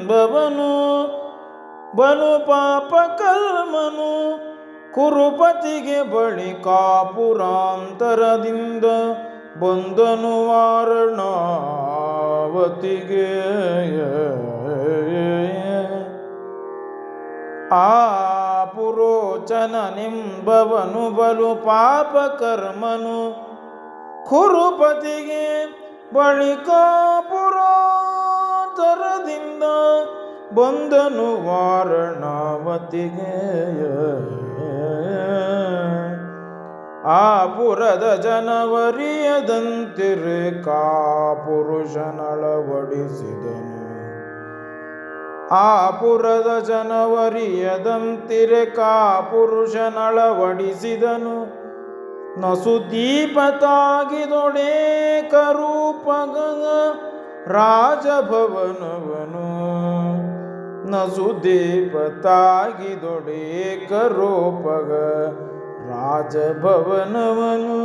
ಜನನೆಂಬವನು ಬಲು ಪಾಪ ಕರ್ಮನು. ಕುರುಪತಿಗೆ ಬಳಿಕಾಪುರಾಂತರದಿಂದ ಬಂದನು ವಾರಣಾವತಿಗೆ. ಆ ಪುರೋಚನನೆಂಬವನು ಬಲು ಪಾಪ ಕರ್ಮನು. ಕುರುಪತಿಗೆ ಬಳಿಕಾಪುರಾಂತರದಿಂದ ಬಂದನು ವಾರಣಾವತಿಗೆ. ಆ ಪುರದ ಜನವರಿಯದಂತಿರೆ ಕಾಪುರುಷನಳವಡಿಸಿದನು. ಆ ಪುರದ ಜನವರಿಯದಂತಿರೆ ಕಾಪುರುಷನಳವಡಿಸಿದನು. ನಸುದೀಪತಾಗಿದೊಡೇಕ ರೂಪಗದ ರಾಜಭವನವನು. ನಸುದೀಪತಾಗಿದೊಡೇಕ ರೂಪಗ ರಾಜಭವನವನು.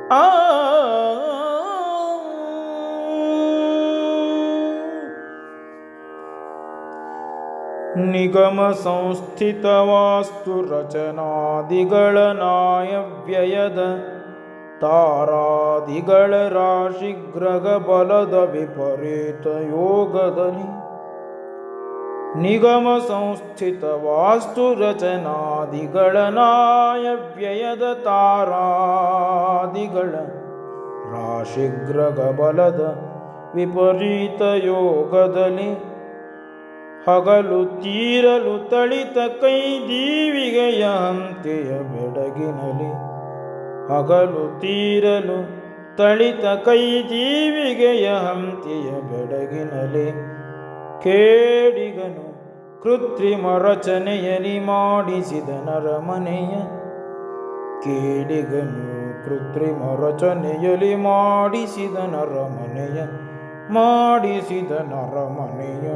ಆ ನಿಗಮ ಸಂಸ್ಥಿತ ವಾಸ್ತು ರಚನಾದಿಗಳ ನಾಯವ್ಯಯದ ತಾರಾದಿಗಳ ರಾಶಿ ಗ್ರಹ ಬಲದ ವಿಪರೀತ ಯೋಗದಲ್ಲಿ. ನಿಗಮ ಸಂಸ್ಥಿತ ವಾಸ್ತು ರಚನಾದಿಗಳ ನಾಯವ್ಯಯದ ತಾರಾದಿಗಳ ರಾಶಿ ಗ್ರಹ ಬಲದ ವಿಪರೀತ ಯೋಗದಲ್ಲಿ. ಹಗಲು ತೀರಲು ತಳಿತ ಕೈ ದೀವಿಗೆಯ ಹಂತೆಯ ಬೆಡಗಿನಲಿ. ಹಗಲು ತೀರಲು ತಳಿತ ಕೈ ದೀವಿಗೆಯ ಹಂತೆಯ ಬೆಡಗಿನಲಿ. ಕೇಡಿಗನು ಕೃತ್ರಿಮ ರಚನೆಯಲಿ ಮಾಡಿಸಿದ ನರಮನೆಯ. ಕೇಡಿಗನು ಕೃತ್ರಿಮ ರಚನೆಯಲಿ ಮಾಡಿಸಿದ ನರಮನೆಯ. ಮಾಡಿಸಿದ ನರಮನೆಯ.